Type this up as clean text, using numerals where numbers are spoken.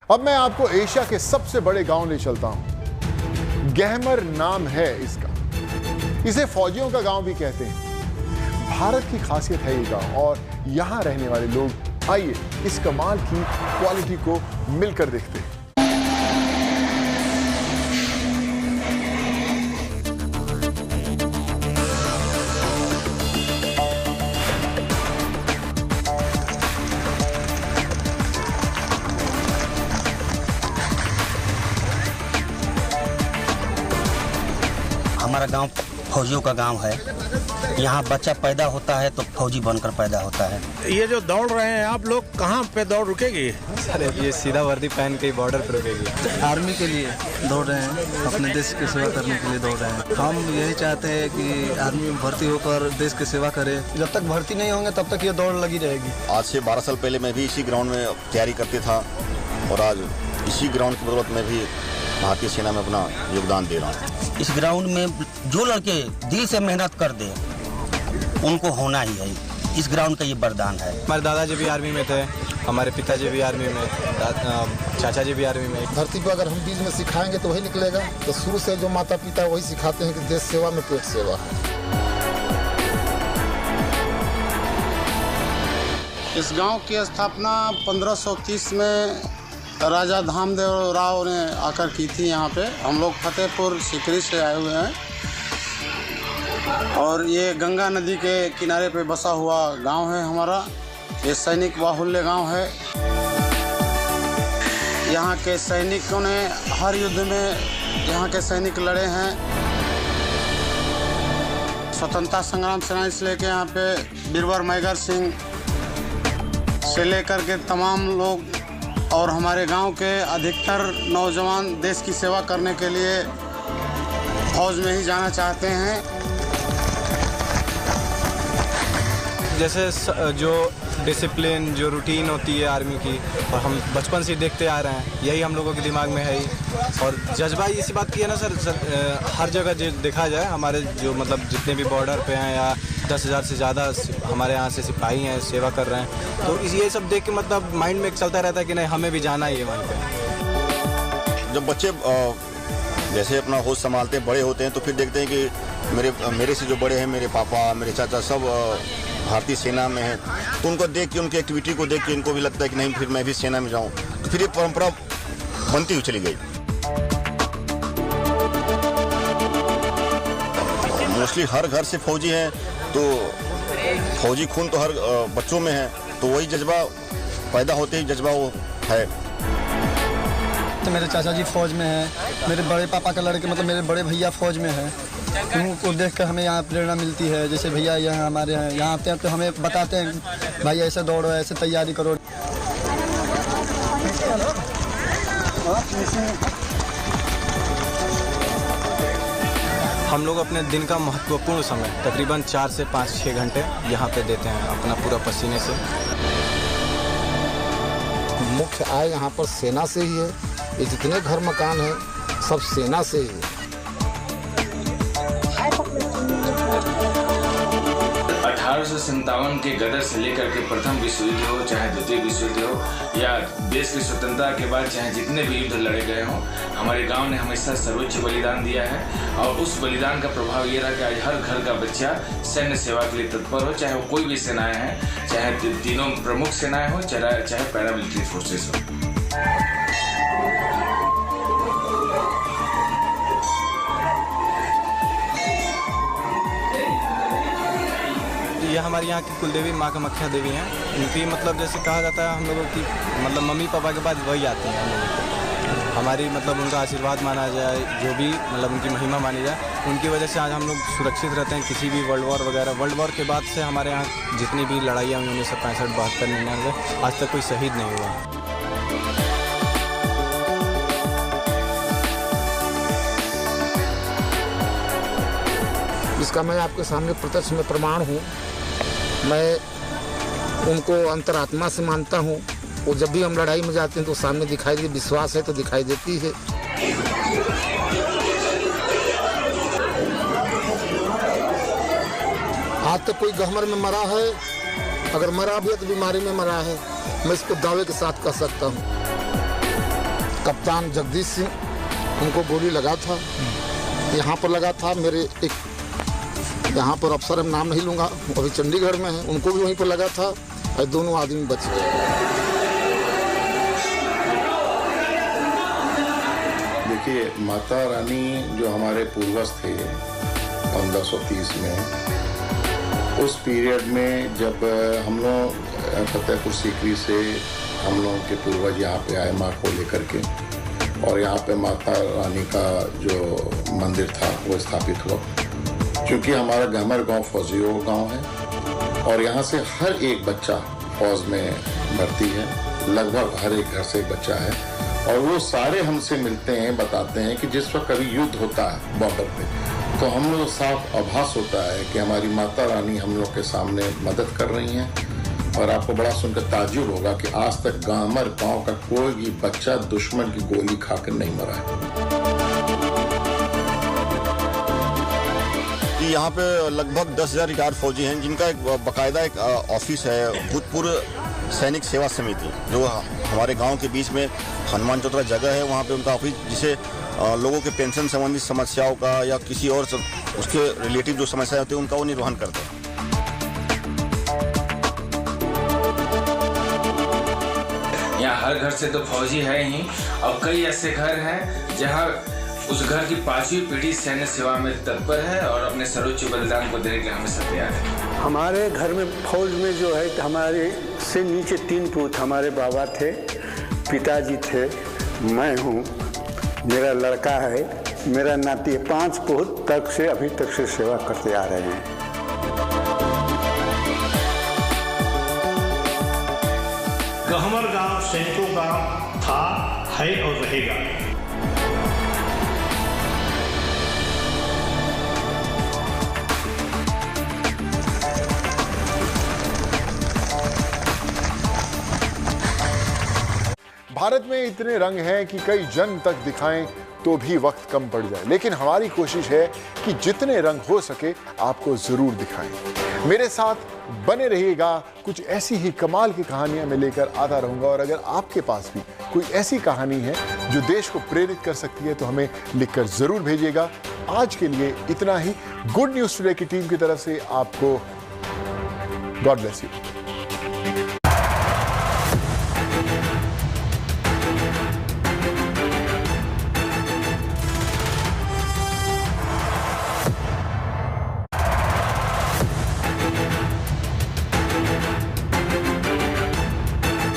अब मैं आपको एशिया के सबसे बड़े गांव ले चलता हूं। गहमर नाम है इसका। इसे फौजियों का गांव भी कहते हैं। भारत की खासियत है ये गांव और यहां रहने वाले लोग। आइए इस कमाल की क्वालिटी को मिलकर देखते हैं। हमारा गांव फौजियों का गांव है। यहाँ बच्चा पैदा होता है तो फौजी बनकर पैदा होता है। ये जो दौड़ रहे हैं आप लोग, कहाँ पे दौड़ रुकेगी? सर ये सीधा वर्दी पहन के बॉर्डर पर रुकेगी। आर्मी के लिए दौड़ रहे हैं, अपने देश की सेवा करने के लिए दौड़ रहे हैं। हम यही चाहते हैं कि आर्मी में भर्ती होकर देश की सेवा करे। जब तक भर्ती नहीं होंगे तब तक ये दौड़ लगी रहेगी। आज से 12 साल पहले मैं भी इसी ग्राउंड में तैयारी करते था और आज इसी ग्राउंड की बदौलत में भी भारतीय सेना में अपना योगदान दे रहा हूँ। इस ग्राउंड में जो लड़के दिल से मेहनत कर दे उनको होना ही है। इस ग्राउंड का ये वरदान है। हमारे दादाजी भी आर्मी में थे, हमारे पिताजी भी आर्मी में, चाचा जी भी आर्मी में। धरती पर अगर हम बीज में सिखाएंगे तो वही निकलेगा। तो शुरू से जो माता पिता वही सिखाते हैं कि देश सेवा में पेट सेवा है। इस गांव की स्थापना 1530 में राजा धामदेव राव ने आकर की थी। यहाँ पे हम लोग फतेहपुर सीकरी से आए हुए हैं और ये गंगा नदी के किनारे पे बसा हुआ गांव है हमारा। ये सैनिक बाहुल्य गांव है। यहाँ के सैनिकों ने हर युद्ध में यहाँ के सैनिक लड़े हैं। स्वतंत्रता संग्राम सेनानी से लेके यहाँ पे बीरबल मैगर सिंह से लेकर के तमाम लोग और हमारे गांव के अधिकतर नौजवान देश की सेवा करने के लिए फौज में ही जाना चाहते हैं। जैसे जो डिसिप्लिन, जो रूटीन होती है आर्मी की, और हम बचपन से देखते आ रहे हैं, यही हम लोगों के दिमाग में है ही। और जज्बा इसी बात की है ना सर, हर जगह जो देखा जाए हमारे जो मतलब जितने भी बॉर्डर पे हैं या 10,000 से ज़्यादा हमारे यहाँ से सिपाही हैं, सेवा कर रहे हैं, तो ये सब देख के मतलब माइंड में चलता रहता है कि नहीं हमें भी जाना ही है वहाँ पे। जब बच्चे जैसे अपना होश संभालते हैं, बड़े होते हैं, तो फिर देखते हैं कि मेरे से जो बड़े हैं, मेरे पापा, मेरे चाचा सब भारतीय सेना में हैं, तो उनको देख के, उनकी एक्टिविटी को देख के इनको भी लगता है कि नहीं फिर मैं भी सेना में जाऊँ। तो फिर ये परंपरा बनती हुई चली गई। मोस्टली हर घर से फौजी हैं, तो फौजी खून तो हर बच्चों में है, तो वही जज्बा पैदा होते ही जज्बा वो है। तो मेरे चाचा जी फौज में हैं, मेरे बड़े पापा का लड़के मतलब मेरे बड़े भैया फौज में हैं। उनको देख कर हमें यहाँ प्रेरणा मिलती है। जैसे भैया यहाँ हमारे यहाँ आते हैं तो हमें बताते हैं भाई ऐसे दौड़ो, ऐसे तैयारी करो। हम लोग अपने दिन का महत्वपूर्ण समय तकरीबन 4 से 5-6 घंटे यहाँ पे देते हैं अपना पूरा पसीने से। मुख्य आय यहाँ पर सेना से ही है। ये जितने घर मकान हैं सब सेना से ही है। 1857 के गदर से लेकर के प्रथम विश्व युद्ध हो, चाहे द्वितीय विश्व युद्ध हो, या देश की स्वतंत्रता के बाद चाहे जितने भी युद्ध लड़े गए हों, हमारे गांव ने हमेशा सर्वोच्च बलिदान दिया है। और उस बलिदान का प्रभाव ये रहा कि आज हर घर का बच्चा सैन्य सेवा के लिए तत्पर हो, चाहे वो कोई भी सेनाएं हैं, चाहे तीनों प्रमुख सेनाएं हो, चाहे पैरामिलिट्री फोर्सेस हो। ये हमारे यहाँ की कुलदेवी माँ कामाख्या देवी हैं। इनकी मतलब जैसे कहा जाता है हम लोगों की मतलब मम्मी पापा के बाद वही आती हैं हम लोगों को। हमारी मतलब उनका आशीर्वाद माना जाए, जो भी मतलब उनकी महिमा मानी जाए, उनकी वजह से आज हम लोग सुरक्षित रहते हैं। किसी भी वर्ल्ड वॉर वगैरह, वर्ल्ड वॉर के बाद से हमारे यहाँ जितनी भी लड़ाइयाँ हुई 1965, 72, 99, आज तक कोई शहीद नहीं हुआ। इसका मैं आपके सामने प्रत्यक्ष में प्रमाण हूँ। मैं उनको अंतरात्मा से मानता हूँ। वो जब भी हम लड़ाई में जाते हैं तो सामने दिखाई देती, विश्वास है तो दिखाई देती है। आज तक कोई गहमर में मरा है, अगर मरा भी है तो बीमारी में मरा है। मैं इसको दावे के साथ कह सकता हूँ। कप्तान जगदीश सिंह, उनको गोली लगा था, यहाँ पर लगा था। मेरे एक यहाँ पर अफसर, हम नाम नहीं लूँगा, अभी चंडीगढ़ में है, उनको भी वहीं पर लगा था और दोनों आदमी बच गए। देखिए, माता रानी जो हमारे पूर्वज थे 1530 में, उस पीरियड में जब हम लोग फतेहपुर सीकरी से हम लोगों के पूर्वज यहाँ पे आए माँ को लेकर के, और यहाँ पे माता रानी का जो मंदिर था वो स्थापित हुआ। क्योंकि हमारा गहमर गांव फौजियों गांव है और यहाँ से हर एक बच्चा फौज में भर्ती है, लगभग हर एक घर से एक बच्चा है। और वो सारे हमसे मिलते हैं, बताते हैं कि जिस वक्त कभी युद्ध होता है बॉर्डर पे, तो हम लोग साफ आभास होता है कि हमारी माता रानी हम लोग के सामने मदद कर रही हैं। और आपको बड़ा सुनकर ताज्जुब होगा कि आज तक गहमर गांव का कोई भी बच्चा दुश्मन की गोली खाकर नहीं मरा है। यहाँ पे लगभग 10,000 रिटायर्ड फौजी हैं, जिनका एक बाकायदा एक ऑफिस है, भूतपूर्व सैनिक सेवा समिति, जो हमारे गांव के बीच में हनुमान चौतरा जगह है, वहाँ पे उनका ऑफिस, जिसे लोगों के पेंशन संबंधी समस्याओं का या किसी और उसके रिलेटिव जो समस्याएं होती है उनका वो निर्वहन करते हैं। यहाँ हर घर से तो फौजी है ही, और कई ऐसे घर हैं जहाँ उस घर की 5वीं पीढ़ी सैन्य सेवा में तत्पर है और अपने सर्वोच्च बलिदान को देने के लिए हमेशा तैयार है। हमारे घर में फौज में जो है, हमारे से नीचे 3 पूत हमारे बाबा थे, पिताजी थे, मैं हूँ, मेरा लड़का है, मेरा नाती है। 5 पूत तक से अभी तक से सेवा करते आ रहे हैं। गहमर गांव सैनिकों का था, है और रहेगा। भारत में इतने रंग हैं कि कई जंग तक दिखाएं तो भी वक्त कम पड़ जाए, लेकिन हमारी कोशिश है कि जितने रंग हो सके आपको जरूर दिखाएं। मेरे साथ बने रहिएगा, कुछ ऐसी ही कमाल की कहानियां मैं लेकर आता रहूंगा। और अगर आपके पास भी कोई ऐसी कहानी है जो देश को प्रेरित कर सकती है तो हमें लिखकर जरूर भेजिएगा। आज के लिए इतना ही। गुड न्यूज टुडे की टीम की तरफ से आपको गॉड ब्लेस यू।